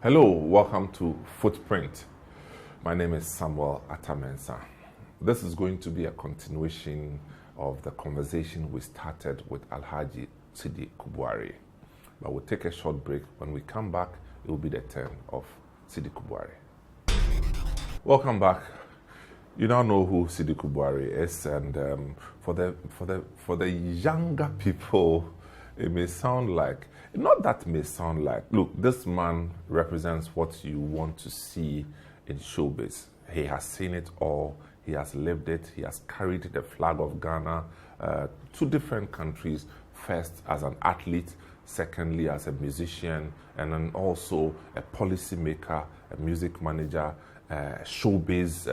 Hello, welcome to Footprint. My name is Samuel Attah-Mensah. This is going to be a continuation of the conversation we started with Alhaji Sidiku Buari. But we'll take a short break. When we come back, it will be the turn of Sidiku Buari. Welcome back. You now know who Sidiku Buari is, and for the younger people, it may sound like, not that may sound like, look, this man represents what you want to see in showbiz. He has seen it all, he has lived it, he has carried the flag of Ghana to different countries, first as an athlete, secondly as a musician, and then also a policy maker, a music manager, showbiz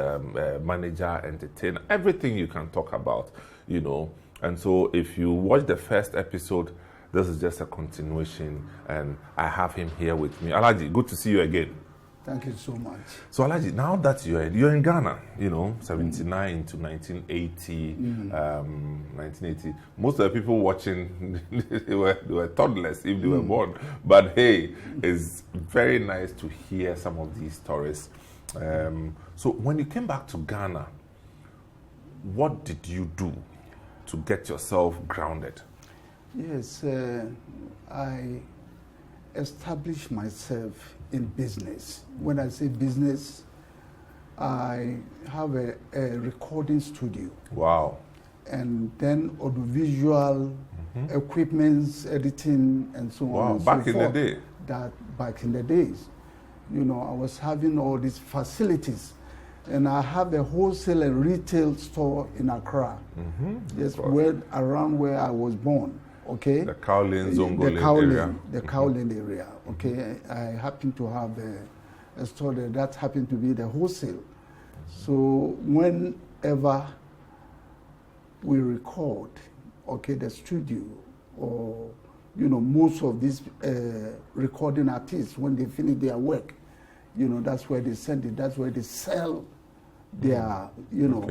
manager, entertainer, everything you can talk about, you know. And so if you watch the first episode, this is just a continuation, and I have him here with me. Alhaji, good to see you again. Thank you so much. So Alhaji, now that you're in Ghana, you know, 79 into 1980, 1980. Most of the people watching, they were toddlers if they were born. But hey, it's very nice to hear some of these stories. So when you came back to Ghana, what did you do to get yourself grounded? Yes, I established myself in business. When I say business, I have a recording studio. Wow. And then audiovisual equipments, editing, and so on. Wow, and back so in forth. the day. That back in the days, you know, I was having all these facilities. And I have a wholesale and retail store in Accra, just around where I was born. Okay, the Kowloon, Zongo area. The Kowloon area. Okay, I happen to have a store there. That happened to be the wholesale. So whenever we record, okay, the studio, or you know, most of these recording artists, when they finish their work, you know, that's where they send it. That's where they sell their, you know,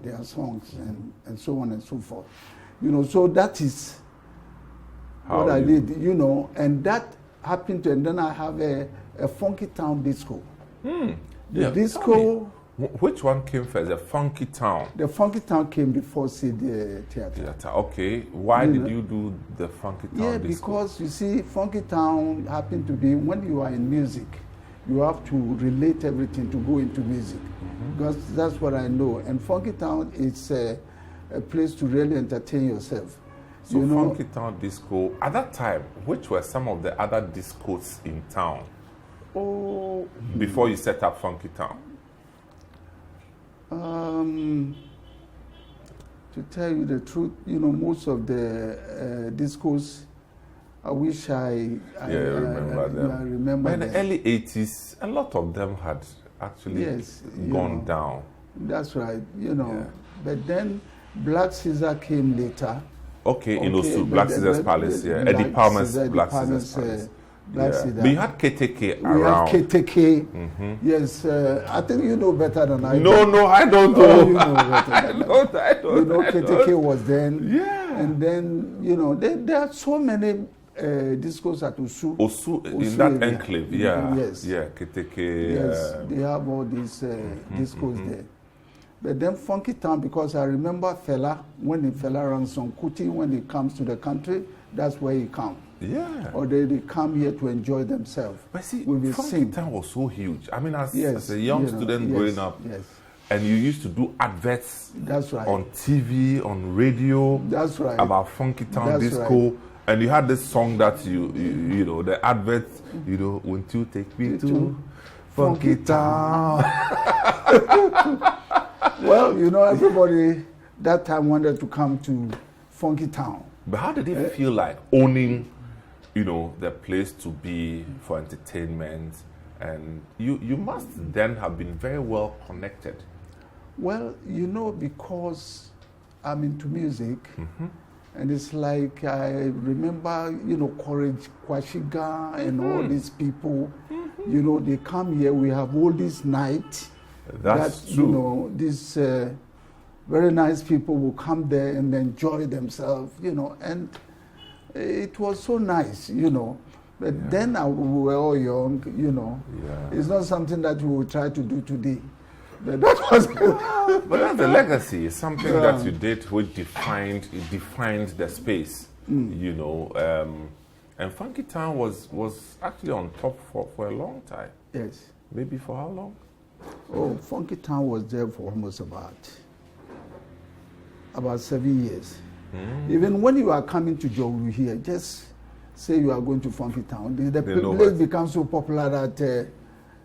their songs and so on and so forth. You know, so that is what I did, you know, and that happened to, and then I have a Funky Town disco. The disco. Which one came first, the Funky Town? The Funky Town came before the theater. Okay, why did you do the Funky Town disco? Yeah, because you see, Funky Town happened to be, when you are in music, you have to relate everything to go into music. Because that's what I know. And Funky Town is a place to really entertain yourself. So you know, Funky Town disco, at that time, which were some of the other discos in town? Oh, before you set up Funky Town? To tell you the truth, you know, most of the discos, I wish I remember them. I remember in the early 80s, a lot of them had actually gone down. That's right, you know. Yeah. But then Black Caesar came later. Okay, in those two, Black Caesar's Palace, Eddie Palmer's Black Caesar's Palace. But you had KTK around. We had KTK, yes. I think you know better than I do. No, I don't know. You know better than I don't. You know, KTK was then. Yeah. And then, you know, there are so many discos at Osu in that area. Enclave, yes. Yeah, KTK. Yes, they have all these discos there. But then Funky Town, because I remember Fela, when Fela runs on Kuti, when he comes to the country, that's where he comes. Yeah. Or they come here to enjoy themselves. But see, Funky Town was so huge. I mean, as a young student growing up, and you used to do adverts on TV, on radio, about Funky Town disco. Right. And you had this song that you know, the advert, you know, won't you take me to Funky Town? Well, you know, everybody that time wanted to come to Funky Town. But how did it feel like owning, you know, the place to be for entertainment? And you must then have been very well connected. Well, you know, because I'm into music, and it's like I remember, you know, Courage Kwashiga and all these people, you know, they come here, we have all this night. That's true. You know, these very nice people will come there and enjoy themselves, you know, and it was so nice, you know. But then we were all young, you know. Yeah. It's not something that we will try to do today. But that was. But that's the legacy. It's something that you did which defined the space, you know. And Funky Town was actually on top for a long time. Yes. Maybe for how long? Oh, Funky Town was there for almost about 7 years. Even when you are coming to Joru here, just say you are going to Funky Town. The place becomes so popular that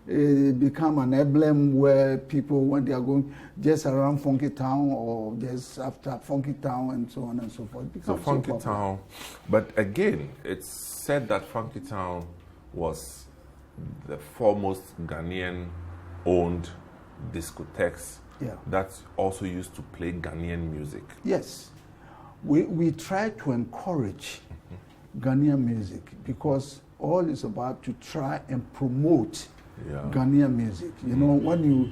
it become an emblem where people, when they are going just around Funky Town or just after Funky Town and so on and so forth. So Funky Town, but again, it's said that Funky Town was the foremost Ghanaian-owned discotheques that also used to play Ghanaian music. Yes. We try to encourage Ghanaian music because all is about to try and promote Ghanaian music. You know, when you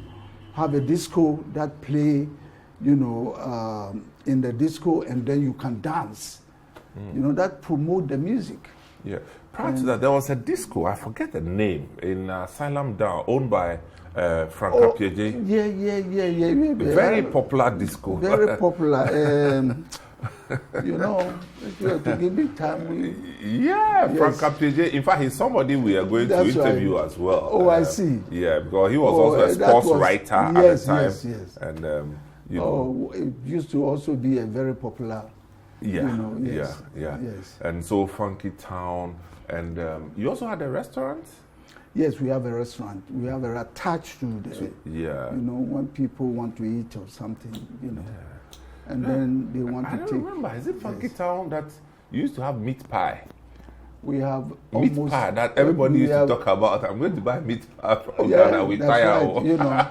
have a disco that play, you know, in the disco and then you can dance, you know, that promote the music. Yeah. Prior to that, there was a disco, I forget the name, in Asylum Down, owned by Frank Apieje. Yeah. Very popular disco. Very popular. You know, if you have to give me time. Frank Apieje. In fact, he's somebody we are going to interview as well. Oh, I see. Yeah, because he was also a sports writer at the time. Yes. And, you know. It used to also be a very popular. Yeah, you know, yes. Yes. And so Funky Town. And you also had a restaurant? Yes, we have a restaurant. We have a attached to the, you know, when people want to eat or something, you know. Yeah. And then they want to take. I don't remember. Is it Funky Town that you used to have meat pie? We have meat pie that everybody used to talk about. I'm going to buy meat pie from Ghana with tire. Right, you know.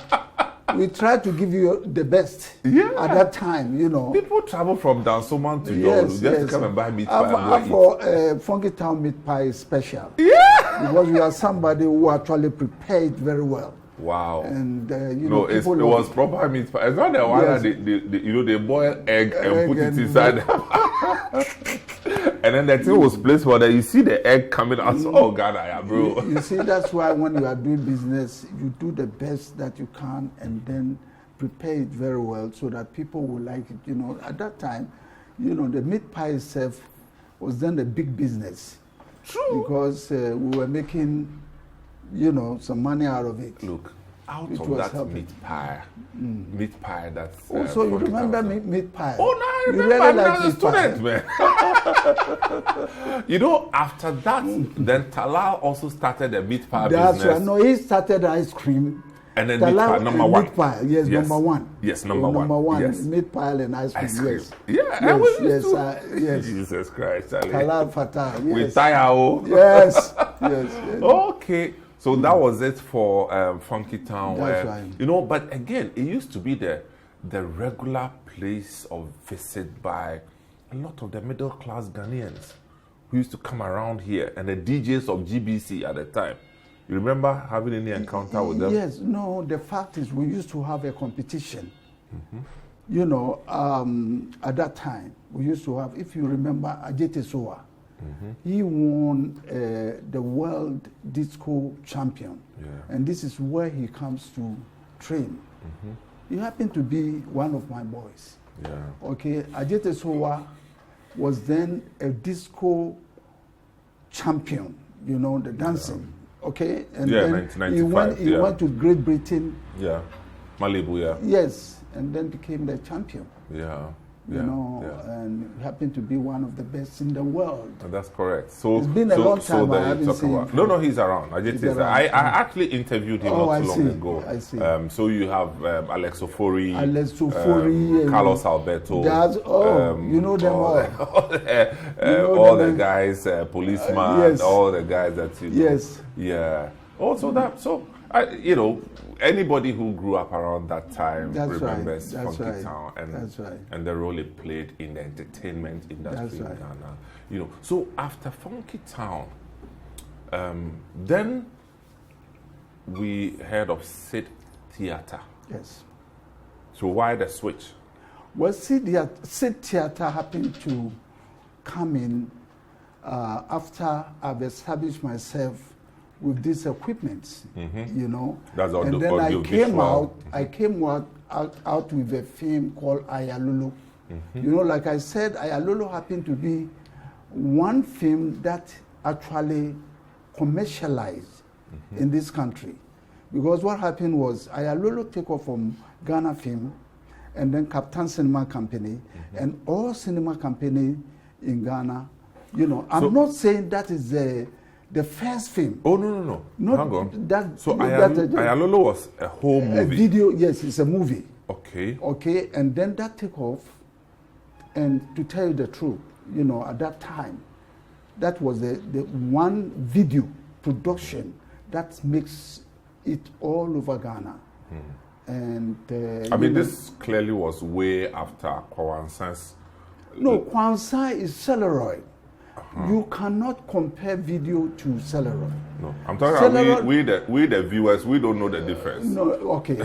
We try to give you the best at that time, you know. People travel from Dansoman to Yoru just to come and buy meat pie. For Funky Town meat pie is special. Yeah! Because you are somebody who actually prepared very well. Wow. And, you know, it was proper meat pie. It's not the one that they boil egg and put it inside. And then the thing was placed for that. You see the egg coming out. Oh, God, bro. You see, that's why when you are doing business, you do the best that you can and then prepare it very well so that people will like it. You know, at that time, you know, the meat pie itself was then a big business. True. Because we were making, you know, some money out of it. Look. Out of that meat pie that's... Oh, so you remember meat pie? Oh, no, I remember. I'm not a student, man. You know, after that, then Talal also started a meat pie business. That's right. No, he started ice cream. And then meat pie, number one. Meat pie, yes, number one. Yes, number one. Number one, yes. Meat pie and ice cream, yes. Yeah, yes. Jesus Christ, Ali. Talal Fatah, yes. With Tayao. Yes. Okay. So that was it for Funky Town. That's right. You know, but again, it used to be the regular place of visit by a lot of the middle class Ghanaians who used to come around here, and the DJs of GBC at the time. You remember having any encounter with them? Yes. No, the fact is we used to have a competition. You know, at that time, we used to have, if you remember, Attah-Mensah. He won the world disco champion, and this is where he comes to train. He happened to be one of my boys. Okay, Attah-Mensah was then a disco champion, you know, the dancing. Okay, and then he went to Great Britain. Malibu. Yes, and then became the champion. You know, and happened to be one of the best in the world. That's correct. So it's been a long time. I haven't seen him. No, he's around. I actually interviewed him not too long ago. I see. So you have Alex Ofori, Carlos Alberto. You know them all. All the guys, policeman, all the guys that you know. Yes. Yeah. You know, anybody who grew up around that time remembers Funky Town and the role it played in the entertainment industry in Ghana. You know, so after Funky Town, then we heard of Sid Theatre. Yes. So why the switch? Well, Sid Theatre happened to come in after I've established myself with these equipments, you know. That's all. And then I came out with a film called AYALOLO. You know, like I said, AYALOLO happened to be one film that actually commercialized in this country. Because what happened was AYALOLO took off from Ghana Film and then Captain Cinema Company and all cinema company in Ghana. You know, I'm not saying that is the first film. Oh, no. Hang on. So AYALOLO was a whole movie? A video, yes, it's a movie. Okay. Okay, and then that took off. And to tell you the truth, you know, at that time, that was the one video production that makes it all over Ghana. And I mean, this clearly was way after Kwansai's. No, Kwansai is celluloid. You cannot compare video to celluloid. No, I'm talking about we the viewers, we don't know the difference. No, okay.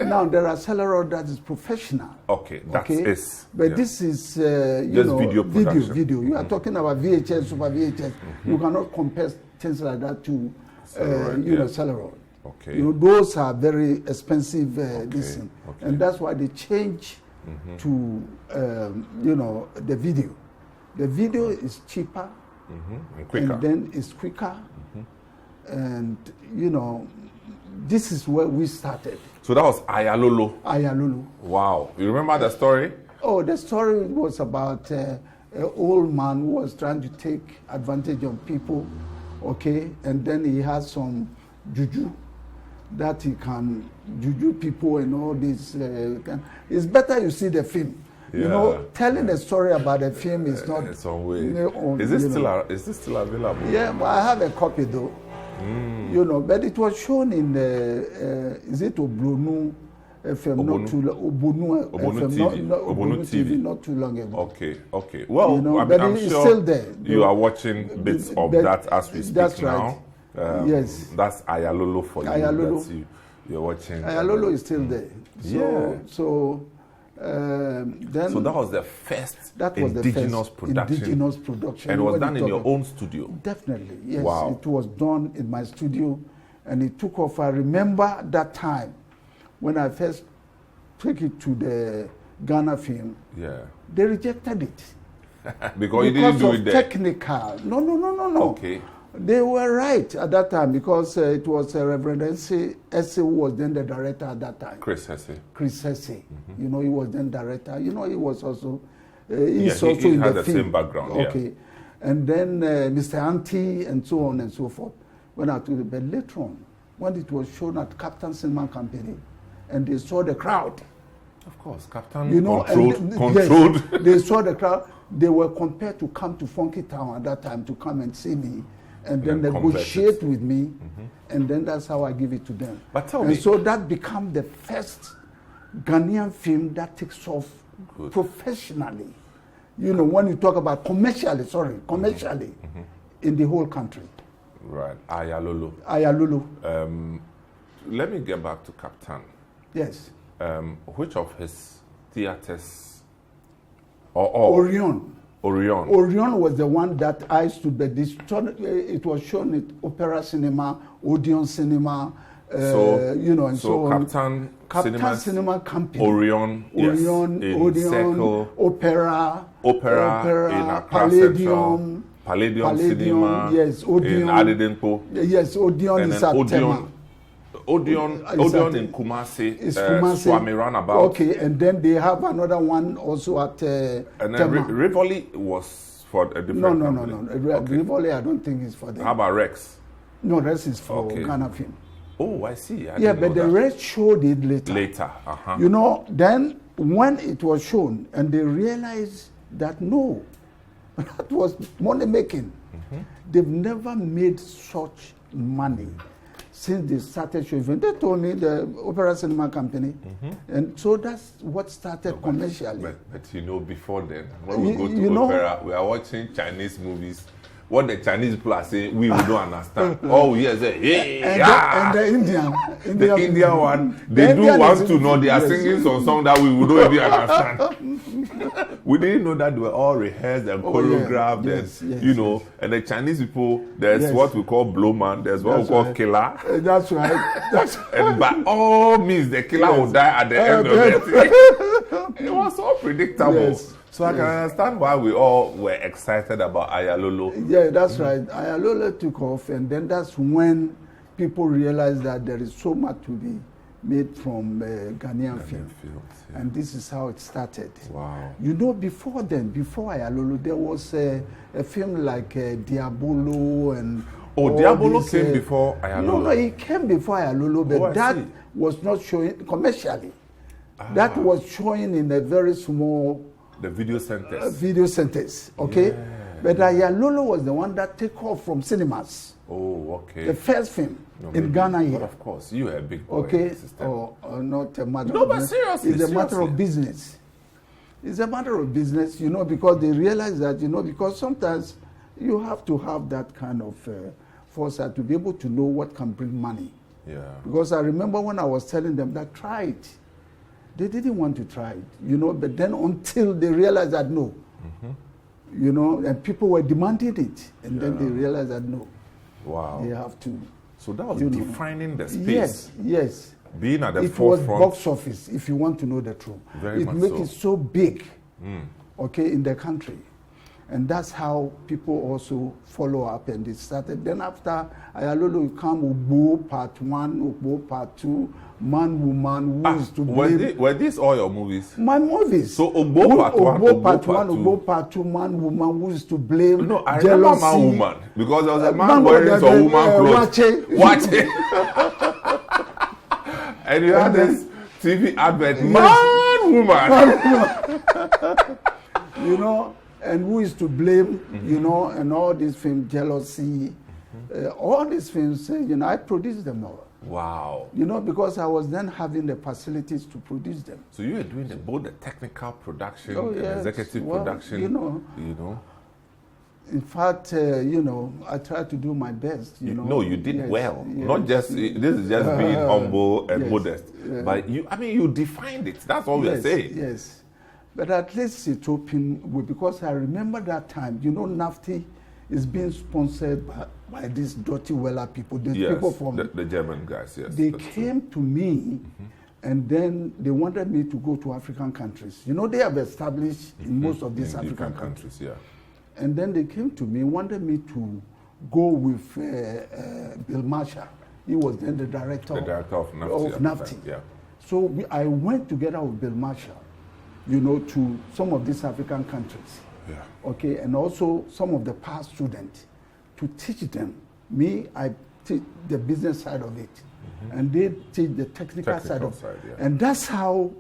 Now there are celluloid that is professional. Okay, that is. But this is you know, video production. Video. You are talking about VHS, super VHS. You cannot compare things like that to you know, celluloid. Okay. You know, those are very expensive this thing. And that's why they change to you know, the video. The video is cheaper and quicker. And then it's quicker. And you know, this is where we started. So that was AYALOLO. AYALOLO. Wow. You remember the story? Oh, the story was about an old man who was trying to take advantage of people, okay? And then he has some juju that he can juju people and all this. It's better you see the film. Yeah. You know, telling a story about a film is not... In some way. You know, is this still available? Yeah, but I have a copy though. You know, but it was shown in the, is it Oblonu FM, Obonu TV. Not too long ago. Okay. Well, you know, I mean, but I'm it's sure still there. You are watching bits of that as we speak that's now. Right. Yes. That's AYALOLO for you. AYALOLO. You're watching. AYALOLO is still there. So then. So that was the first indigenous production. And it was done in your own studio? Definitely, yes. Wow. It was done in my studio and it took off. I remember that time when I first took it to the Ghana Film. Yeah. They rejected it. because you didn't do it there? Technical. No. Okay. They were right at that time because it was Reverend Hesse who was then the director at that time. Chris Hesse. You know, he was then director. You know, he was also... he also in had the the same background. Okay. Yeah. And then Mr. Auntie and so on and so forth. But later on, when it was shown at Captain Cinema Company, and they saw the crowd. Of course, Captain controlled. Yes, they saw the crowd. They were compared to come to Funky Town at that time to come and see me. And then negotiate with me, and then that's how I give it to them. But tell me, so that became the first Ghanaian film that takes off professionally. You know, when you talk about commercially in the whole country. Right, AYALOLO. AYALOLO. Let me get back to Captain. Yes. Which of his theaters? Orion was the one that I stood by. It was shown at Opera Cinema, Odeon Cinema, you know, and so on. Captain Cinema Company. Orion, Odeon, Circle, Opera in Accra Central, Palladium Cinema, yes, Odeon, in Adedenpo. Yes, Odeon is at Tema. Odeon in Kumasi, Swami Runabout. Okay, and then they have another one also at and then Rivoli was for a different company. No. Okay. Rivoli, I don't think is for them. How about Rex? No, Rex is for Ghana Film. Oh, I see. But the Rex showed it later. You know, then when it was shown and they realized that no, that was money making. They've never made such money since they started showing. They told me the Opera Cinema Company. And so that's what started commercially. But you know, before then, when we go to opera, we are watching Chinese movies what the Chinese people are saying, we don't understand. All we hear is, hey, and the Indian one, they do want to know. They are singing some song that we don't even understand. We didn't know that they were all rehearsed and choreographed, you know. And the Chinese people, there's what we call blowman, there's what we call killer. That's right. And by all means, the killer will die at the end of it. It was so predictable. So I can understand why we all were excited about Ayalolo. Yeah, that's right. Ayalolo took off, and then that's when people realized that there is so much to be made from Ghanaian film. And this is how it started. Wow. You know, before then, before Ayalolo, there was a film like Diabolo and... Oh, Diabolo came before Ayalolo? No, it came before Ayalolo, but that was not showing commercially. That was showing in a very small... The video centers. Video centers, okay? Yeah. But Ayalolo was the one that took off from cinemas. Oh, okay. The first film in Ghana here. But of course, you are a big boy. Okay, not a matter of business. Seriously. It's a matter of business. It's a matter of business, you know, because they realize that, you know, because sometimes you have to have that kind of foresight to be able to know what can bring money. Yeah. Because I remember when I was telling them that try it. They didn't want to try it, you know, but then until they realized that no, you know, and people were demanding it, and then they realized that no. Wow. They have to. So that was defining the space. Yes, yes. Being at the forefront. It was box office, if you want to know the truth. Very much so. It makes it so big, okay, in the country. And that's how people also follow up, and they started. Then after Ayalolo, you come Ugbo Part 1, Ugbo Part 2, Man, Woman, Who is to Blame. Were these all your movies? My movies. So Ugbo Part 1, Ugbo Part 1, Ugbo Part 2, Man, Woman, Who is to Blame. No, I remember Man, Woman, because there was a man wearing some woman clothes. Watch it. And you had this TV advert, Man, Woman. You know, and Who is to Blame, you know, and all these films, Jealousy, all these films, you know, I produced them all. Wow. You know, because I was then having the facilities to produce them. So you were doing both the technical production and executive production. You know. In fact, you know, I tried to do my best. You know. No, you did well. Yes. Not just this is just being humble and modest, but you. I mean, you defined it. That's all we're saying. Yes, but at least it opened because I remember that time. You know, NAFTI is being sponsored by these dirty Weller people. The people from the German guys. Yes, they came to me, and then they wanted me to go to African countries. You know, they have established in most of these African countries. Yeah. And then they came to me, wanted me to go with Bill Marshall. He was then the director of NAFTI. Yeah. So I went together with Bill Marshall, you know, to some of these African countries. Yeah. Okay, and also some of the past students to teach them. Me, I teach the business side of it, and they teach the technical side of it. Yeah. And that's how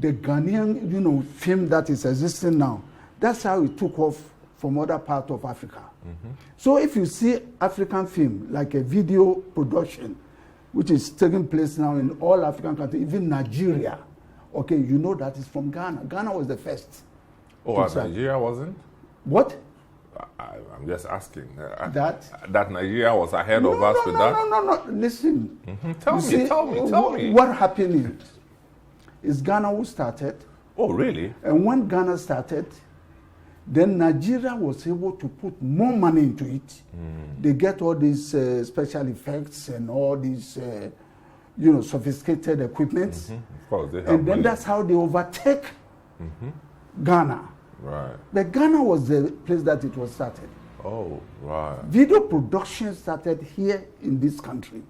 the Ghanaian, you know, film that is existing now, that's how it took off from other parts of Africa. So if you see African film, like a video production, which is taking place now in all African countries, even Nigeria, okay, you know that is from Ghana. Ghana was the first. Oh, Nigeria wasn't? What? I'm just asking. That Nigeria was ahead of us with that? No. Listen. Tell me. What happened is Ghana who started. Oh, really? And when Ghana started, then Nigeria was able to put more money into it. They get all these special effects and all these, you know, sophisticated equipment. Of course, they have and then money. that's how they overtake Ghana. Right. But Ghana was the place that it was started. Oh, right. Video production started here in this country.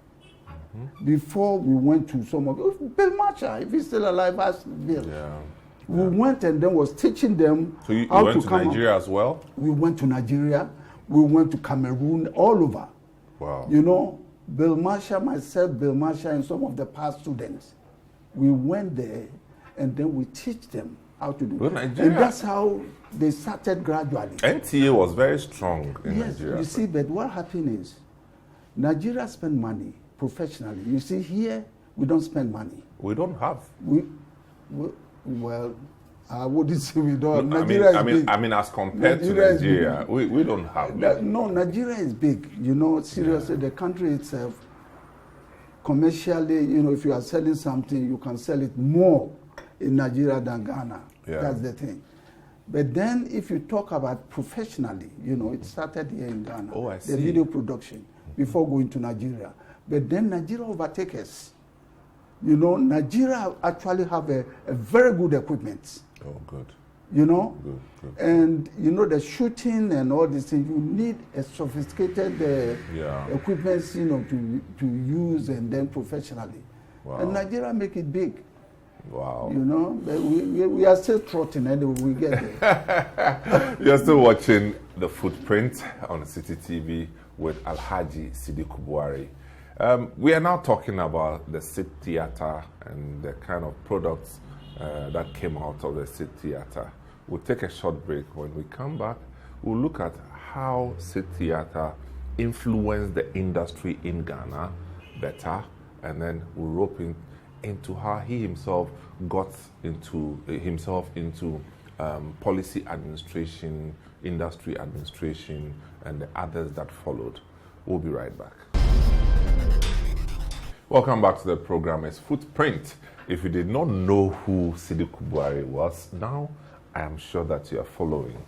Before we went to some of Bill Marshall, if he's still alive, ask Bill. Yeah. We went and then was teaching them how you how went to to Nigeria as well? We went to Nigeria, we went to Cameroon, all over. Wow. You know, Bill Marshall, myself, Bill Marshall, and some of the past students. We went there and then we teach them how to do it. And that's how they started gradually. NTA was very strong in Nigeria. You see, but what happened is Nigeria spend money professionally. You see, here we don't spend money. We don't have. Well, I wouldn't say we don't. I mean, as compared to Nigeria, we don't have that. No, Nigeria is big. You know, seriously, the country itself, commercially, you know, if you are selling something, you can sell it more in Nigeria than Ghana. Yeah. That's the thing. But then if you talk about professionally, you know, it started here in Ghana. Oh, I see. The video production before going to Nigeria. But then Nigeria overtake us. You know, Nigeria actually have a very good equipment. Oh, good. You know? Good. And, you know, the shooting and all these things, you need a sophisticated equipment, you know, to use and then professionally. Wow. And Nigeria make it big. Wow. You know, but we are still trotting anyway, we get there. You're still watching The Footprint on City TV with Alhaji Sidiku Buari. We are now talking about the Sit Theatre and the kind of products that came out of the Sit Theatre. We'll take a short break. When we come back, we'll look at how Sit Theatre influenced the industry in Ghana better, and then we'll rope into how he himself got into policy administration, industry administration, and the others that followed. We'll be right back. Welcome back to the program. It's Footprint. If you did not know who Sidiku Buari was, now I am sure that you are following.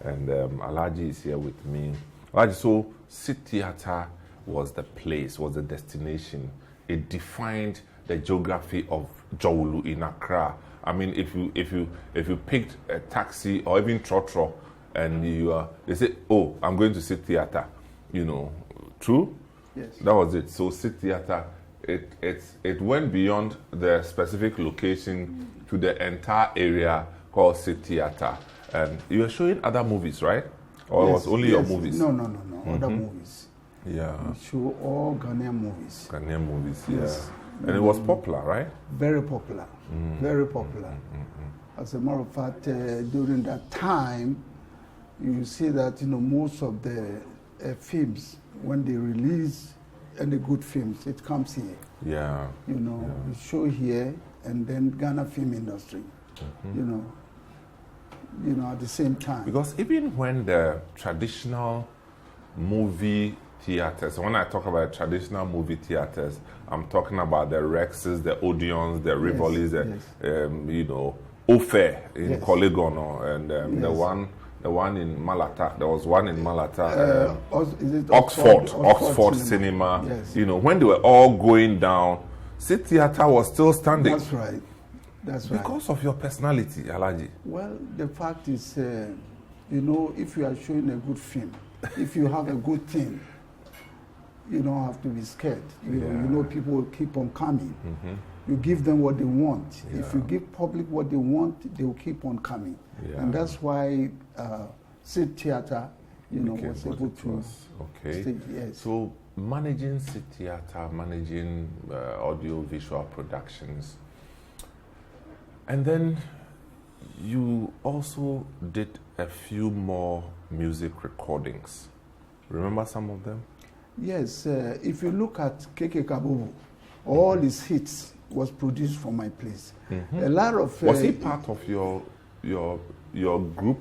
And Alhaji is here with me. Alhaji, so Sit Theatre was the place, was the destination. It defined the geography of Jowulu in Accra. I mean, if you picked a taxi or even trotro, and they say, "Oh, I'm going to Sit Theatre," you know, true? Yes. That was it. So Sit Theatre, it went beyond the specific location to the entire area called Sit Theatre. And you were showing other movies, right? Or it was only your movies? No. Other movies. Yeah. We show all Ghanaian movies. Ghanaian movies, yes. Yeah. And it was popular, right? Very popular. Very popular. As a matter of fact, during that time, you see that, you know, most of the films, when they release any good films, it comes here. Yeah. You know, we show here, and then Ghana film industry, you know, at the same time. Because even when the traditional movie theaters, when I talk about traditional movie theaters, I'm talking about the Rexes, the Odeons, the Rivolis, you know, Ofe in Kolegono, and the one in Malata. There was one in Malata. Oxford Cinema. Yes. You know, when they were all going down, Sit Theatre was still standing. That's right. That's right. Because of your personality, Alhaji. Well, the fact is, you know, if you are showing a good film, if you have a good thing, you don't have to be scared. You know, people will keep on coming. You give them what they want. Yeah. If you give public what they want, they will keep on coming. Yeah. And that's why Sit Theatre, you know, was able to stay. Yes. So managing Sit Theatre, managing audio-visual productions, and then you also did a few more music recordings. Remember some of them? Yes. If you look at Keke Kabubu, all his hits was produced from my place. A lot of was he part of your group?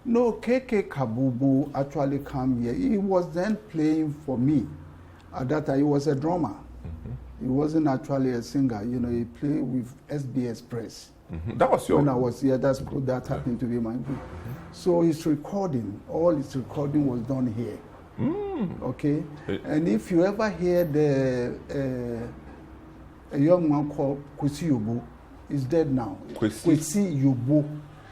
No, Keke Kabubu actually came here. He was then playing for me. At that time, he was a drummer. He wasn't actually a singer. You know, he played with SBS Press. That was your... When I was here, that happened to be my group. So his recording, all his recording was done here. Okay? And if you ever hear a young man called Kwesi Yobo, he's dead now. Kwesi Yobo.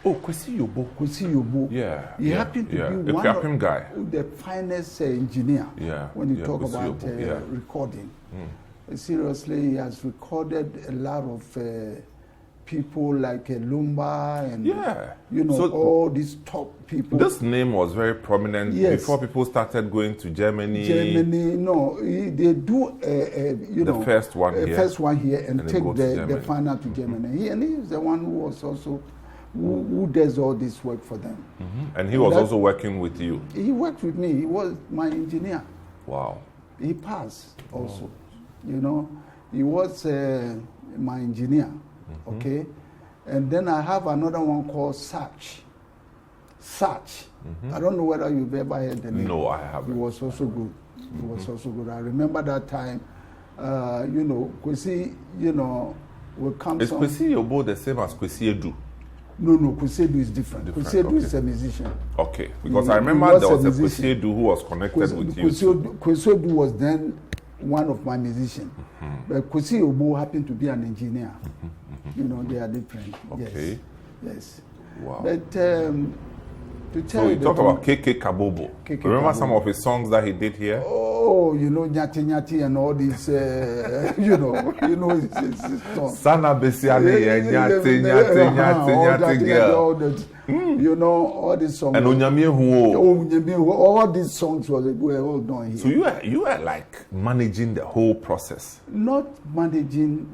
Oh, Kwesi Yobo. Kwesi Yobo. Yeah. He happened to be one of the finest engineer when you talk about recording. Seriously, he has recorded a lot of people like Lumba and you know, so all these top people. This name was very prominent before people started going to Germany. They do the first one here and take the final to Germany. And he is the one who was also who does all this work for them. And he was also working with you. He worked with me. He was my engineer. Wow. He passed also. You know, he was my engineer. Okay, And then I have another one called Search. I don't know whether you've ever heard the name. No, I haven't. It was also good. It was also good. I remember that time, Kwesi, will come. Is Kwesi Yobo the same as Kwesi Edu? No, Kwesi Edu is different. Kwesi Edu is a musician. Okay, because I remember there was a Kwesi Edu who was connected with you. Kwesi Edu was then one of my musicians. But Kwesi Yobo happened to be an engineer. They are different. Okay. Yes. Wow. But to tell so you, you talk about KK Kabobo. Remember some of his songs that he did here? Oh, Nyati Nyati and all these, his songs. Sana Besiale, Nyati girl. All these songs. And Onyamie all these songs were all done here. So you were like managing the whole process? Not managing,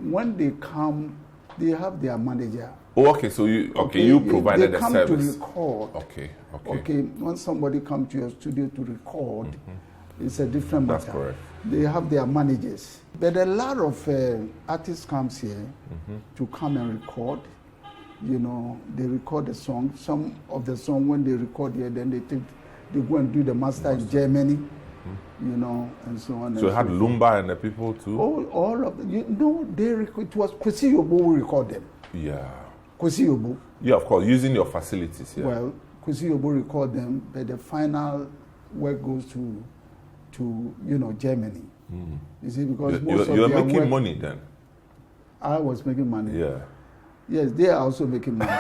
when they come, they have their manager. Oh, okay. So you provided the service. They come to record. Okay. When somebody comes to your studio to record, it's a different matter. That's correct. They have their managers. But a lot of artists comes here to come and record. They record the song. Some of the song when they record here, then they go and do the master in Germany. And so on. So you had Lumba and the people too. All of them. They record. It was Kwesi Yobo who record them. Yeah. Kwesi Yobo. Yeah, of course, using your facilities. Yeah. Well, Kwesi Yobo record them, but the final work goes to Germany. You see, because you're making money then. I was making money. Yeah. Yes, they are also making money.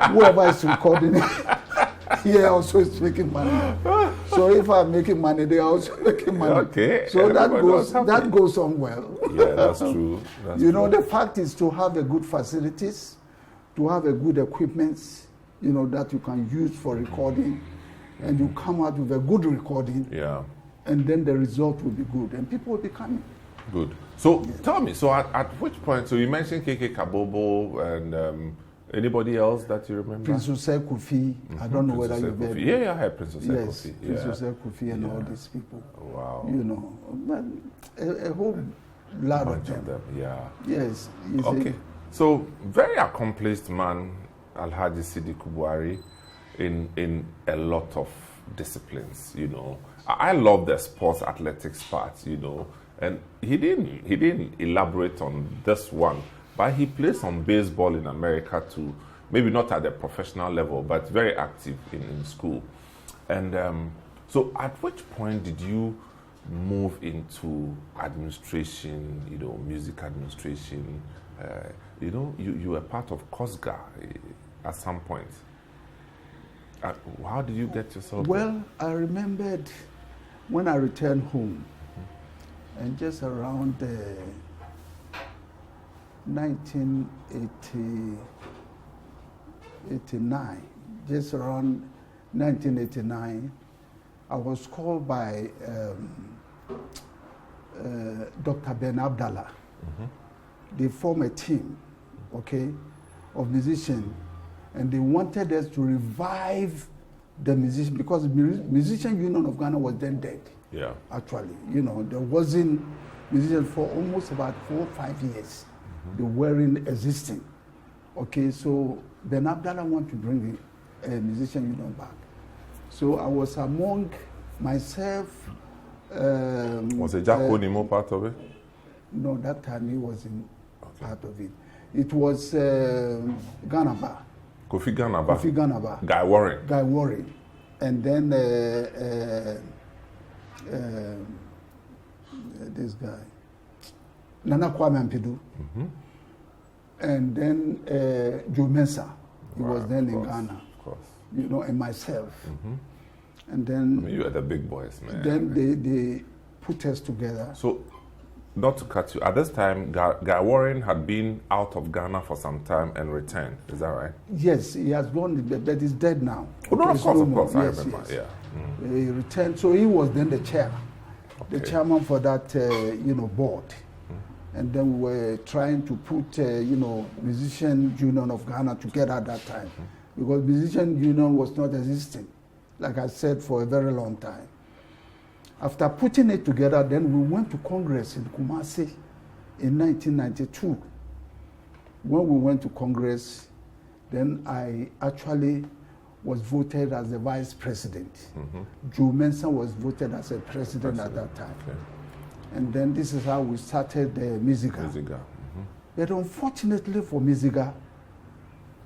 Whoever is recording it, here also is making money. So if I'm making money, they are also making money. Okay. So that goes on well. Yeah, that's true. The fact is to have a good facilities, to have a good equipment, that you can use for recording, and you come out with a good recording. Yeah. And then the result will be good, and people will be coming. Good. So tell me, so at which point, so you mentioned KK Kabobo and anybody else that you remember? Prince Jose Kofi. I don't know whether you've heard. Yeah, I heard Prince Jose Kofi. Prince Jose Kofi and all these people. Wow. But a whole lot of them. Yeah. Yes. Okay. So very accomplished man, Alhaji Sidiku Buari, in a lot of disciplines. I love the sports athletics part. And he didn't elaborate on this one, but he played some baseball in America too. Maybe not at the professional level, but very active in school. And so at which point did you move into administration, music administration? You were part of COSGA at some point. How did you get yourself? Well, I remembered when I returned home, and just around 1989, just around 1989, I was called by Dr. Ben Abdallah. They formed a team, of musicians, and they wanted us to revive the musician, because the Musician Union of Ghana was then dead. Yeah. Actually, there wasn't musicians for almost about 4 or 5 years. They weren't existing. So Ben Abdallah wanted to bring the Musician Union back. So I was among myself. Was it Jack Onimo part of it? No, that time he wasn't part of it. It was Ganaba. Kofi Ganaba. Guy Warren. And then this guy, Nana Kwame Mpidu. And then Joe Mensah. He was then in Ghana. Of course. And myself. And then you are the big boys, man. Then they put us together. So, not to cut you, at this time, Guy Warren had been out of Ghana for some time and returned. Is that right? Yes, he has gone, but he's dead now. Oh, no, of course, I remember. Yes. Yeah. He returned, so he was then the chair, the chairman for that, board. And then we were trying to put, Musician Union of Ghana together at that time, because Musician Union was not existing, like I said, for a very long time. After putting it together, then we went to Congress in Kumasi in 1992. when we went to Congress, then I actually was voted as the vice president. Attah-Mensah was voted as a president at that time. Okay. And then this is how we started MUSIGA. MUSIGA. But unfortunately for MUSIGA,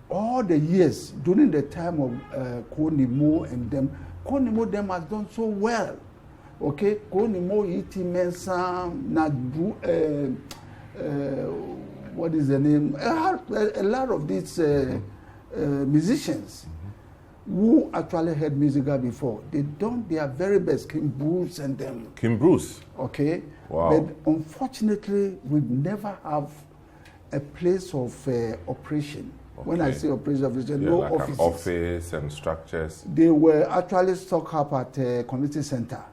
all the years during the time of Konimo and them, Konimo them has done so well. Okay, Konimo, Attah-Mensah, what is the name? A lot of these musicians who actually had MUSIGA before, they done their very best. Kim Bruce and them. Kim Bruce. Okay. Wow. But unfortunately, we never have a place of operation. Okay. When I say operation, no like offices. An office and structures. They were actually stuck up at a community center.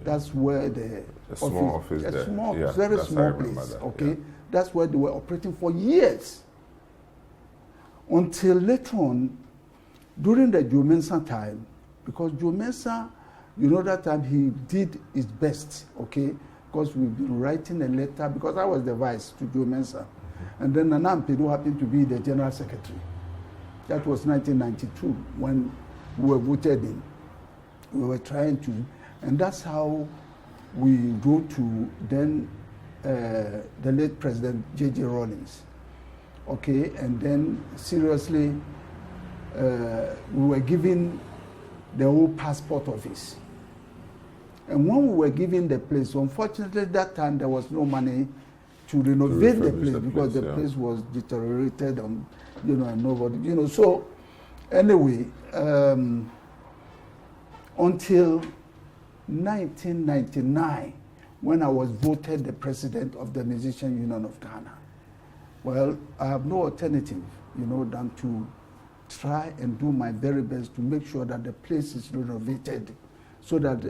That's where the small office a there. small, Yeah, very small place. That. Okay, yeah. That's where they were operating for years. Until later on, during the Attah-Mensah time, because Attah-Mensah, you know, that time he did his best. Okay, because we've been writing a letter, because I was the vice to Attah-Mensah, and then Nana Mpedu happened to be the general secretary. That was 1992 when we were voted in. We were trying to. And that's how we go to then the late President J.J. Rawlings. Okay, and then seriously, we were given the whole passport office. And when we were given the place, unfortunately that time there was no money to renovate the place because the place was deteriorated and, you know, and nobody, you know. So anyway, until 1999, when I was voted the president of the Musician Union of Ghana. Well, I have no alternative, you know, than to try and do my very best to make sure that the place is renovated so that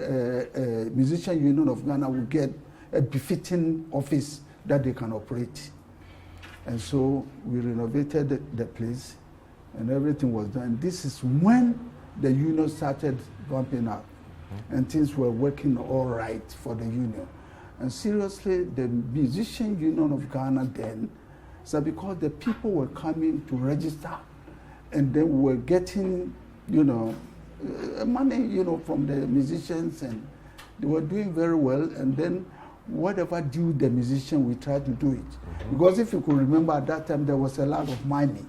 Musician Union of Ghana will get a befitting office that they can operate. And so we renovated the place and everything was done. This is when the union started ramping up. And things were working all right for the union. And seriously, the Musician Union of Ghana then, so because the people were coming to register and then we were getting, you know, money, you know, from the musicians, and they were doing very well. And then whatever due the musician, we tried to do it. Because if you could remember at that time, there was a lot of miming.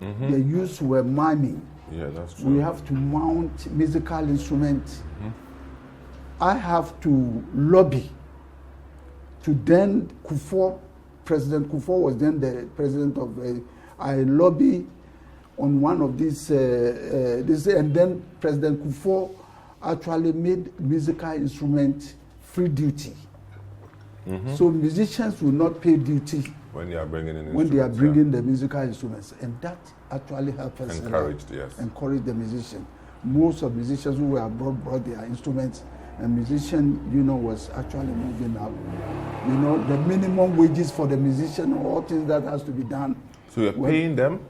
The youths were miming. Yeah, that's true. We have to mount musical instruments. I have to lobby to then Kufuor, President Kufuor was then the president of, I lobby on one of these, and then President Kufuor actually made musical instruments free duty. So musicians will not pay duty when they are bringing in when they are bringing the musical instruments, and that actually helped us. Encouraged, yes. Encouraged the musician. Most of musicians who were abroad brought their instruments, and musician, you know, was actually moving up. You know, the minimum wages for the musician, all things that has to be done. So you're paying them?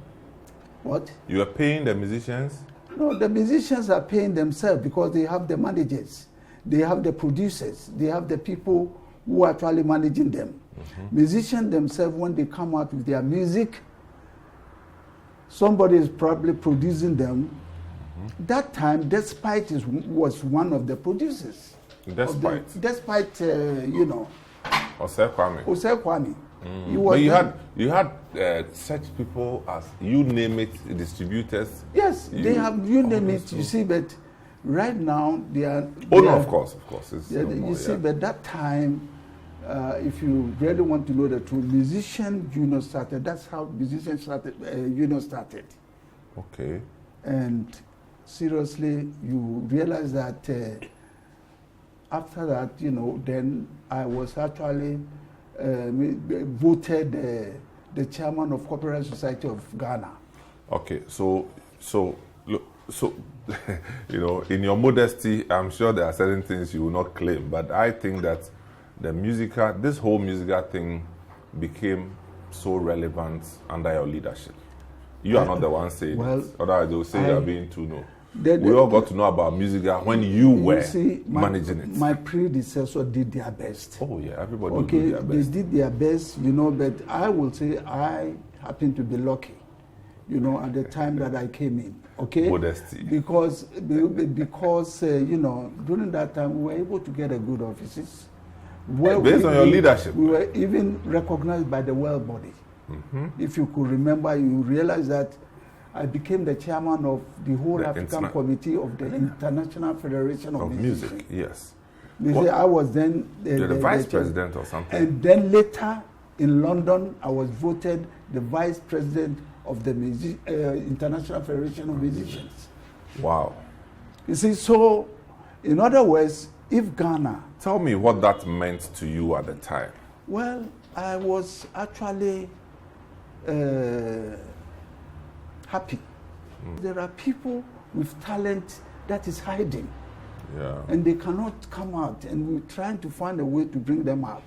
What? You are paying the musicians? No, the musicians are paying themselves because they have the managers, they have the producers, they have the people who are actually managing them. Musicians themselves, when they come out with their music, somebody is probably producing them. That time, Despite was one of the producers. Despite? You know. Osei Kwame. Osei Kwame. But you had such people as, you name it, distributors. Yes, they have, you name it, you see, but right now they are... Oh, no, of course. You see, but that time, if you really want to know the truth, musician union started. That's how musician union started. Okay. And seriously, you realize that after that, you know, then I was actually voted the chairman of Copyright Society of Ghana. Okay, so look, you know, in your modesty, I'm sure there are certain things you will not claim, but I think that this whole MUSIGA thing became so relevant under your leadership. You are not the one saying it. Otherwise, they will say you are being too low. We all got to know about MUSIGA when you were managing it. My predecessor did their best. Oh, yeah, everybody did their best. They did their best, you know, but I will say I happened to be lucky, you know, at the time that I came in. Okay. Modesty. Because you know, during that time we were able to get a good offices. Based on your leadership. We were even recognized by the World Body. If you could remember, you realize that I became the chairman of the whole African Committee of the International Federation of Music. Yes. I was then the vice president or something. And then later in London, I was voted the vice president of the International Federation of Musicians. Wow. You see, so in other words, if Ghana... Tell me what that meant to you at the time. Well, I was actually happy. There are people with talent that is hiding. Yeah. And they cannot come out, and we're trying to find a way to bring them out.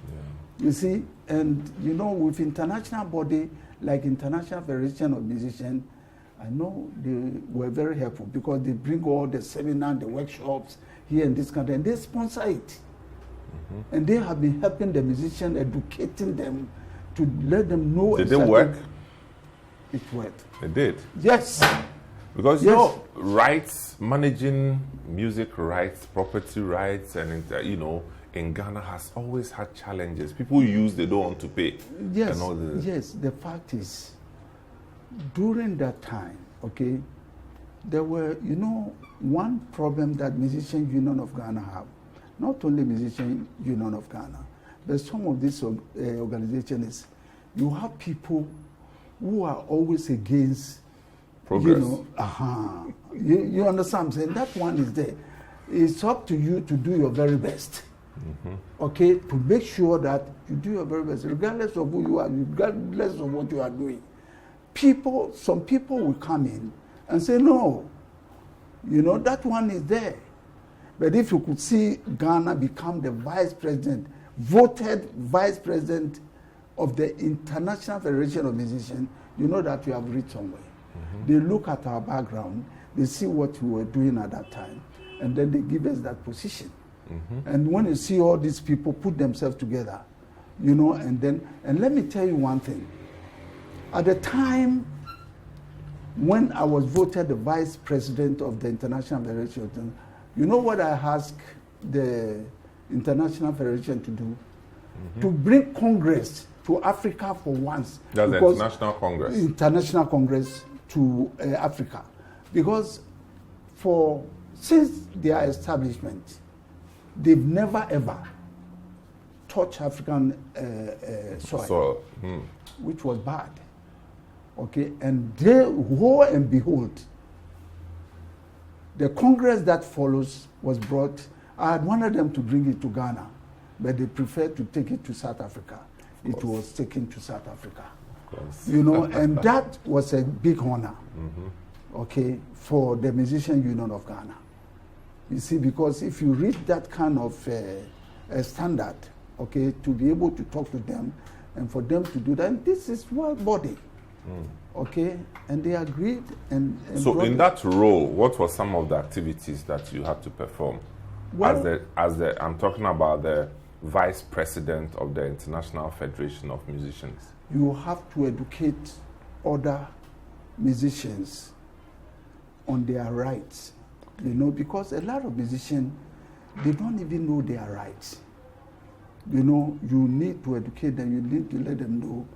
Yeah. You see, and you know, with international body like International Federation of Musicians, I know they were very helpful because they bring all the seminars, the workshops here in this country, and they sponsor it. And they have been helping the musicians, educating them to let them know. Did it work? It worked. It did? Yes. Because you know, rights, managing music rights, property rights, and you know, in Ghana has always had challenges. People use, they don't want to pay. Yes, and all the yes. The fact is, during that time, okay, there were, you know, one problem that Musician Union of Ghana have. Not only Musician Union of Ghana, but some of these organizations, you have people who are always against progress. You know, you understand what I'm saying? That one is there. It's up to you to do your very best. Okay, to make sure that you do your very best, regardless of who you are, regardless of what you are doing. Some people will come in and say, no, you know, that one is there. But if you could see Ghana become the vice president, voted vice president of the International Federation of Musicians, you know that we have reached somewhere. They look at our background, they see what we were doing at that time, and then they give us that position. And when you see all these people put themselves together, you know, and let me tell you one thing. At the time when I was voted the vice president of the International Federation, you know what I asked the International Federation to do? To bring Congress to Africa for once. That's the International Congress. International Congress to Africa. Because since their establishment, they've never ever touched African soil, which was bad. Okay, and they, lo and behold, the Congress that follows was brought. I had wanted them to bring it to Ghana, but they preferred to take it to South Africa. It was taken to South Africa. You know, and that was a big honor, okay, for the Musician Union of Ghana. You see, because if you reach that kind of standard, okay, to be able to talk to them and for them to do that, and this is world body. Okay, and they agreed. And so, in that role, what were some of the activities that you had to perform? Well, I'm talking about the vice president of the International Federation of Musicians. You have to educate other musicians on their rights, you know, because a lot of musicians, they don't even know their rights. You know, you need to educate them, you need to let them know.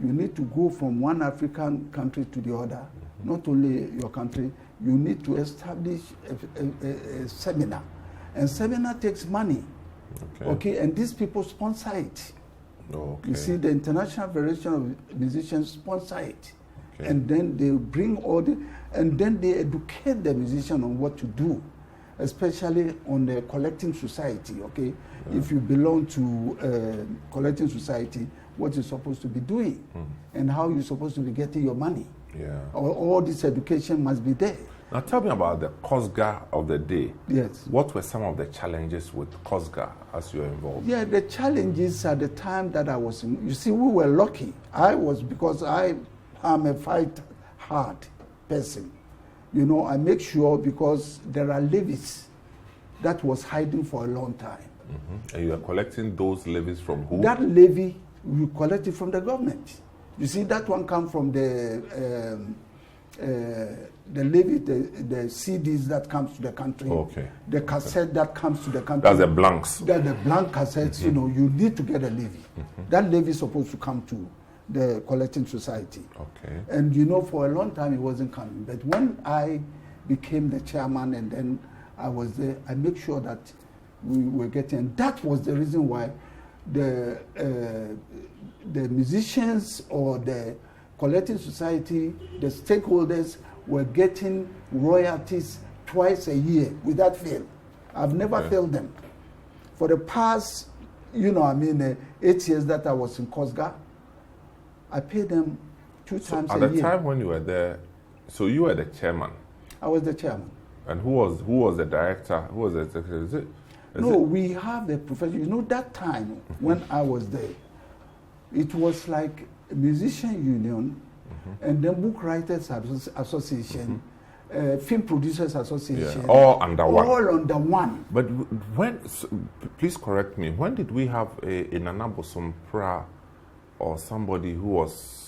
You need to go from one African country to the other, not only your country. You need to establish a seminar. And seminar takes money. Okay, and these people sponsor it. You see, the International Federation of Musicians sponsor it. And then they bring and then they educate the musician on what to do, especially on the collecting society, okay? If you belong to collecting society, what you're supposed to be doing and how you're supposed to be getting your money. All this education must be there. Now tell me about the COSGA of the day. Yes. What were some of the challenges with COSGA as you were involved? Yeah, the challenges at the time that I was in, you see, we were lucky. Because I am a fight hard person. You know, I make sure because there are levies that was hiding for a long time. And you are collecting those levies from who? That levy, we collected from the government. You see, that one comes from the levy, the CDs that comes to the country. Okay. The cassette that comes to the country. That's the blanks. That's the blank cassettes. You know, you need to get a levy. That levy is supposed to come to the collecting society. Okay. And you know, for a long time it wasn't coming. But when I became the chairman and then I was there, I make sure that we were getting. That was the reason why the musicians or the collecting society, the stakeholders were getting royalties twice a year without fail. I've never failed them. For the past, 8 years that I was in COSGA, I paid them 2 times a year. At the time when you were there, so you were the chairman? I was the chairman. And who was the director? Who was the executive? We have a professional. You know, that time when I was there, it was like a musician union and then book writers association, film producers association. Yeah. All under one. All under one. But please correct me, when did we have a Nana Bosompra or somebody who was...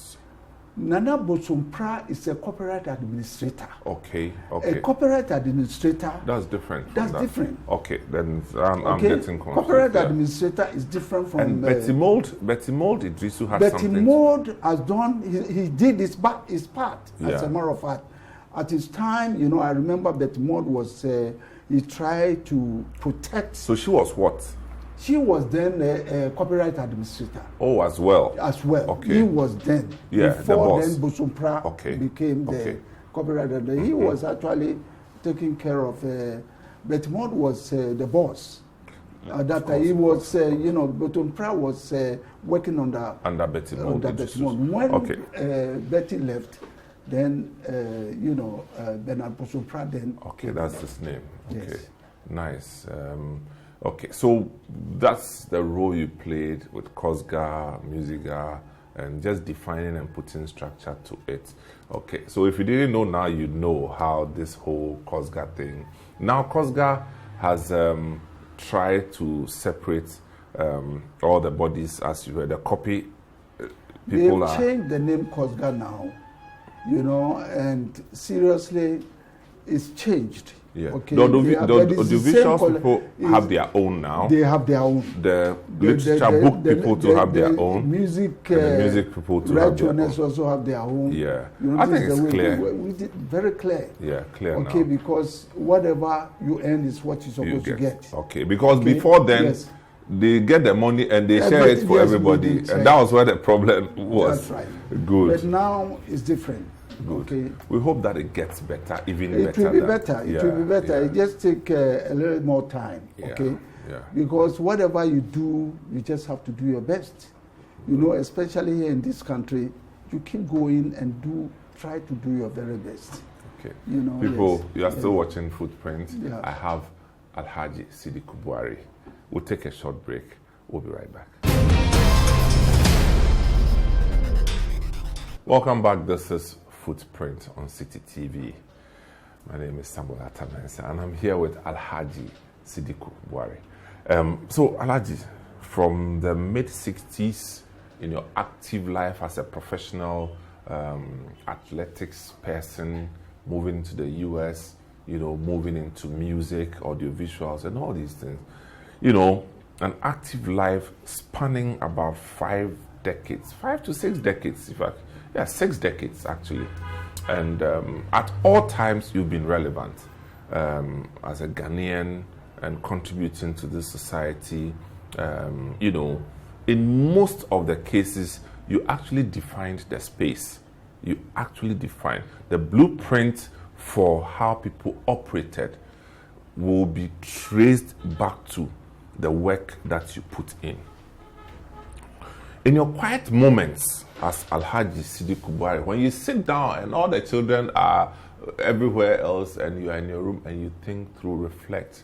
Nana Bosompra is a corporate administrator. Okay. A corporate administrator... That's different. That's different. Okay, then I'm getting confused. Corporate administrator is different from... And Betty Mould Idrisu had something... Betty Mould has done... He did his part, as a matter of fact. At his time, I remember Betty Mould was... he tried to protect... So she was what? She was then a copyright administrator. Oh, as well? As well. Okay. He was then. Yeah, before the then Bosompra became the copyright administrator. He was actually taking care of... Betty Mould was the boss. That he was, Bosompra was working under Betty Mould. When Betty left, then, Bernard Bosompra then... Okay, that's his name. Okay, yes. Nice. Okay, so that's the role you played with COSGA, MUSIGA, and just defining and putting structure to it. Okay, so if you didn't know now, you know how this whole COSGA thing... Now, COSGA has tried to separate all the bodies, as you heard, the copy people They've changed the name COSGA now, and seriously, it's changed. Yeah. Okay. The audiovisual people have their own now. They have their own. The literature book people to have their own. Music, the music people to have their own. also have their own. Yeah. I think it's clear. We did very clear. Yeah, clear now. Okay, because whatever you earn is what you're supposed to get. Okay, because before then, they get the money and they share it for everybody. And that was where the problem was. That's right. Good. But now it's different. Good. Okay. We hope that it gets better, even better. It will be better. It will be better. It just take a little more time. Okay. Yeah. Because whatever you do, you just have to do your best. Especially here in this country, you keep going and try to do your very best. Okay. People, you are still watching Footprint. Yeah. I have Alhaji Sidiku Buari. We'll take a short break. We'll be right back. Welcome back. This is Footprint on City TV. My name is Attah-Mensah, and I'm here with Alhaji Sidiku Buari. So, Alhaji, from the mid-60s, in your active life as a professional athletics person, moving to the US, moving into music, audiovisuals, and all these things, an active life spanning about 5 decades, 5 to 6 decades, in fact. Yeah, 6 decades, actually. And at all times, you've been relevant as a Ghanaian and contributing to this society. In most of the cases, you actually defined the space. You actually defined the blueprint for how people operated will be traced back to the work that you put in. In your quiet moments as Alhaji Sidiku Buari, when you sit down and all the children are everywhere else and you are in your room and you think through, reflect,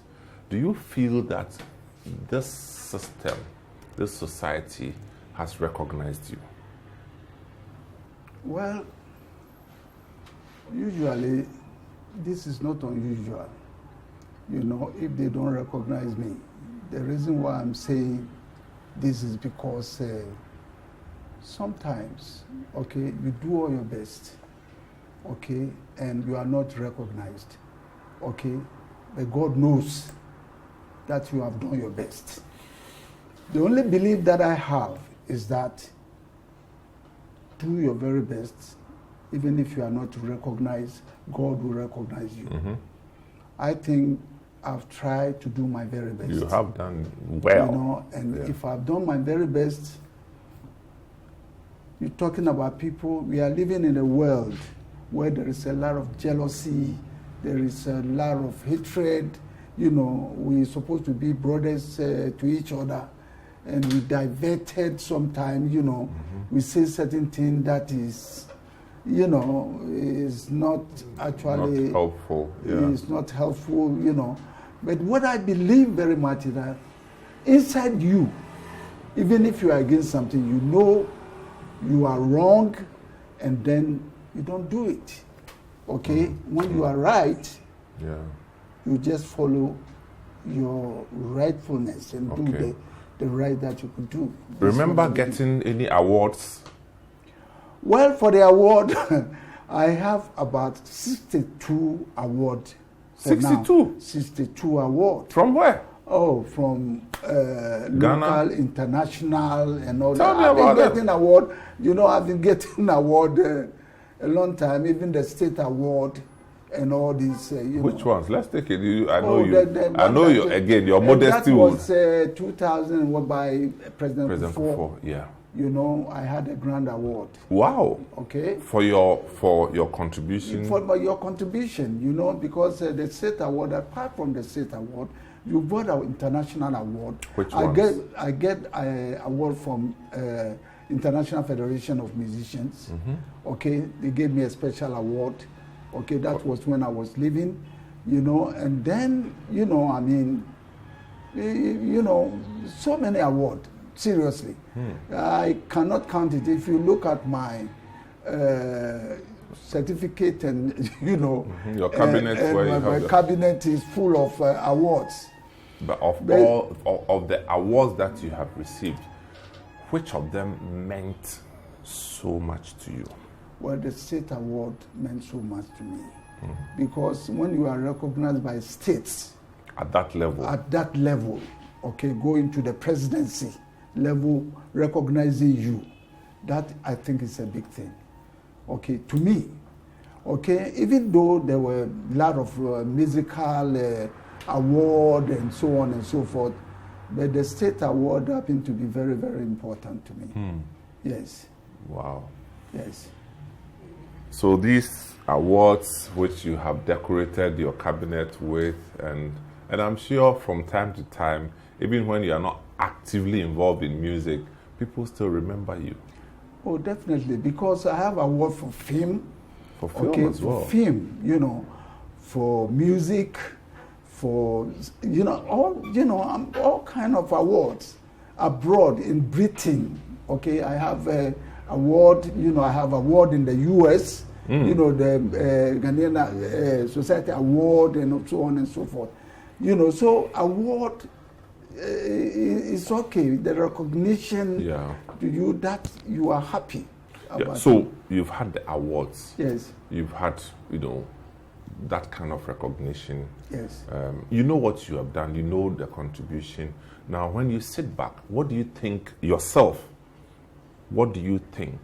do you feel that this system, this society has recognized you? Well, usually this is not unusual. If they don't recognize me, the reason why I'm saying this is because sometimes, okay, you do all your best, okay, and you are not recognized, okay, but God knows that you have done your best. The only belief that I have is that do your very best, even if you are not recognized, God will recognize you. Mm-hmm. I think I've tried to do my very best. You have done well. You know, and if I've done my very best, you're talking about people, we are living in a world where there is a lot of jealousy, there is a lot of hatred. You know, we're supposed to be brothers to each other, and we diverted sometimes, you know, we say certain things that is, you know, is not actually not helpful. Yeah. It's not helpful, you know. But what I believe very much is that inside you, even if you are against something, you know you are wrong, and then you don't do it. Okay? When you are right, you just follow your rightfulness and do the right that you could do. Remember getting any awards? Well, for the award, I have about 62 awards. 62? 62 awards. From where? Oh, from local, international, and all Tell that. me I've about been getting award. You know, I've been getting award a long time, even the state award and all these. Which ones? Let's take it. I know I know you. Again, your modesty that was 2000 by President Kufuor. Yeah. You know, I had a grand award. Wow. Okay. For your contribution. For your contribution, you know, because the state award, apart from the state award, you got an international award. Which ones? I get an award from International Federation of Musicians. Okay, they gave me a special award. Okay, that was when I was leaving, you know, and then, you know, I mean, you know, so many awards. Seriously, I cannot count it. If you look at my certificate and, you know, your cabinet, my cabinet is full of awards. But all of the awards that you have received, which of them meant so much to you? Well, the state award meant so much to me because when you are recognized by states at that level, okay, going to the presidency level, recognizing you, that I think is a big thing. Okay, to me, okay, even though there were a lot of musical award and so on and so forth, but the state award happened to be very, very important to me. Yes. Wow. Yes. So these awards which you have decorated your cabinet with, and I'm sure from time to time, even when you are not actively involved in music, people still remember you. Oh, definitely, because I have award for film. For film as well. For film, you know, for music, for, you know, all kind of awards abroad in Britain. Okay, I have a award, you know, I have award in the US, you know, the Ghanaian Society Award and so on and so forth. You know, so award is okay. The recognition to you that you are happy about. So you've had the awards. Yes. You've had, you know, that kind of recognition. Yes. You know what you have done. You know the contribution. Now, when you sit back, what do you think yourself? What do you think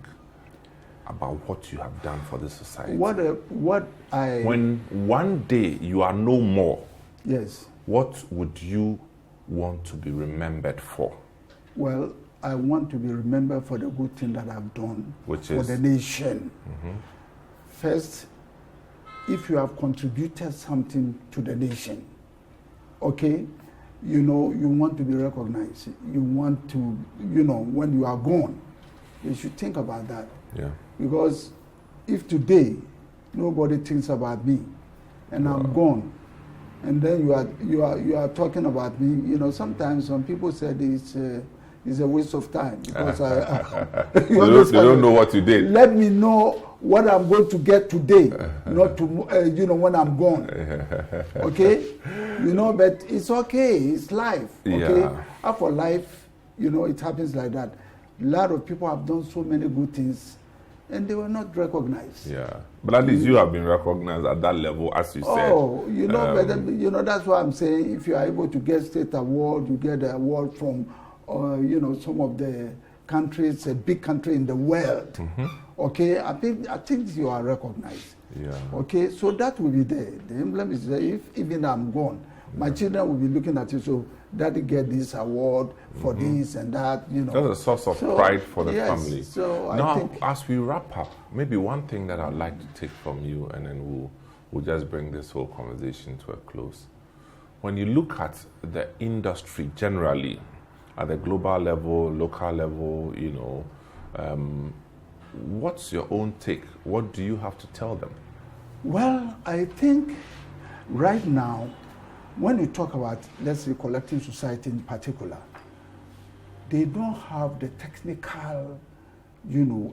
about what you have done for the society? When one day you are no more, yes, what would you want to be remembered for? Well, I want to be remembered for the good thing that I've done for the nation. First, if you have contributed something to the nation, okay, you know, you want to be recognized. You want to, you know, when you are gone, you should think about that. Yeah. Because if today nobody thinks about me and I'm gone, and then you are talking about me, you know, sometimes some people said it's a waste of time because they don't know what you did. Let me know what I'm going to get today, not to you know, when I'm gone. Okay, you know, but it's okay. It's life. Okay, after life, you know, it happens like that. A lot of people have done so many good things, and they were not recognized. Yeah, but at least you have been recognized at that level, as you said. Oh, but that's why I'm saying if you are able to get state award, you get an award from, some of the countries, a big country in the world. Mm-hmm. Okay, I think you are recognized. Yeah. Okay, so that will be there. The emblem is there. If even I'm gone, my children will be looking at you. So daddy get this award for this and that. That's a source of pride for the yes, family. So now, I think, as we wrap up, maybe one thing that I'd like to take from you, and then we'll just bring this whole conversation to a close. When you look at the industry generally, at the global level, local level, what's your own take? What do you have to tell them? Well, I think right now, when we talk about, let's say, collecting society in particular, they don't have the technical,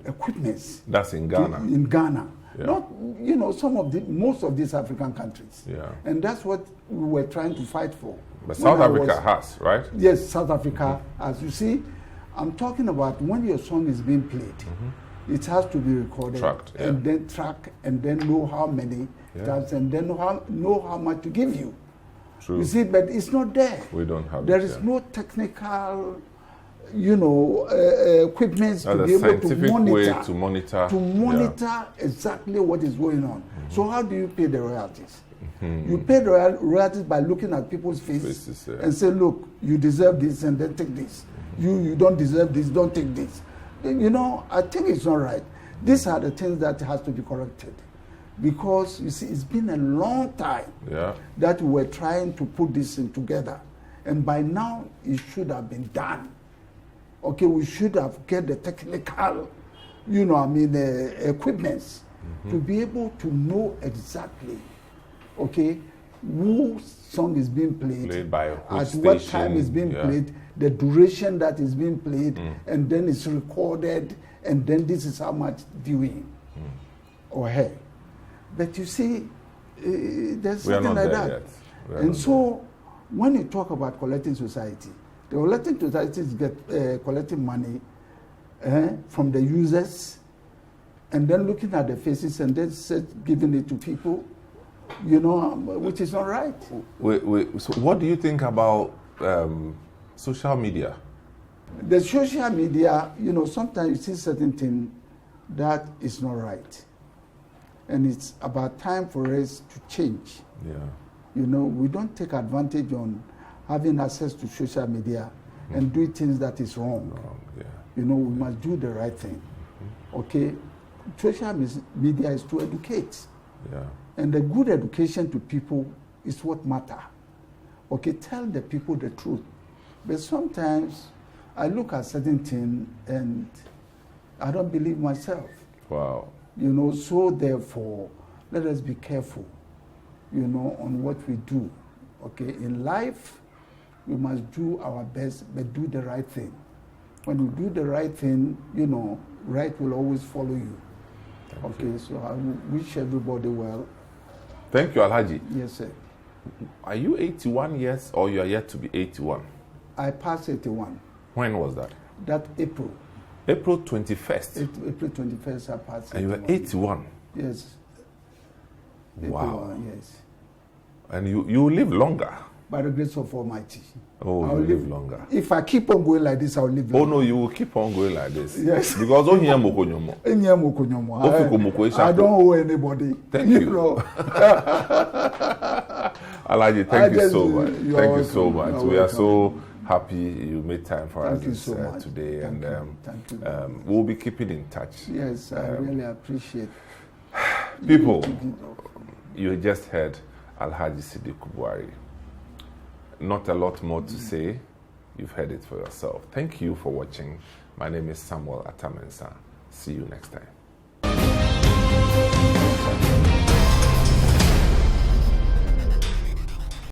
equipments. That's in Ghana. In Ghana. Yeah. Not, most of these African countries. Yeah. And that's what we were trying to fight for. But South Africa has, right? Yes, South Africa, as you see. I'm talking about when your song is being played, it has to be recorded, tracked, and then track, and then know how many times, and then know how much to give you. True. You see, but it's not there. We don't have There it, is no technical, equipment to be able to monitor exactly what is going on. So how do you pay the royalties? You pay the royalties by looking at people's faces and say, look, you deserve this, and then take this. You don't deserve this, don't take this. I think it's not right. These are the things that has to be corrected. Because, you see, it's been a long time that we were trying to put this in together. And by now, it should have been done. Okay, we should have get the technical, equipments to be able to know exactly, okay, whose song is being played by at station, what time is being played, the duration that is being played, and then it's recorded, and then this is how much viewing or hey. But you see, there's something like that. And so, when you talk about collecting society, the collecting societies get collecting money from the users, and then looking at the faces and then giving it to people, which is not right. So what do you think about social media? The social media, sometimes you see certain things that is not right. And it's about time for us to change. Yeah. We don't take advantage on having access to social media and do things that is wrong. We must do the right thing. Okay? Social media is to educate. Yeah. And the good education to people is what matters. Okay, tell the people the truth. But sometimes I look at certain things and I don't believe myself. Wow. So therefore, let us be careful, on what we do. Okay, in life, we must do our best, but do the right thing. When you do the right thing, right will always follow you. Okay, so I wish everybody well. Thank you, Alhaji. Yes, sir. Are you 81 years or you are yet to be 81? I passed 81. When was that? That April. April 21st? April 21st, I passed 81. And you were 81? Yes. Wow. 81, yes. And you will live longer? By the grace of Almighty. Oh, you will live longer. If I keep on going like this, I will live longer. Oh, no, you will keep on going like this. Yes. Because I don't owe anybody. Thank you. Alhaji, thank you so much. Thank you so much. We are so happy you made time for us today. Thank you. We'll be keeping in touch. Yes, I really appreciate it. People, you just heard Alhaji Sidiku Buari. Not a lot more to say. You've heard it for yourself. Thank you for watching. My name is Samuel Attah-Mensah. See you next time.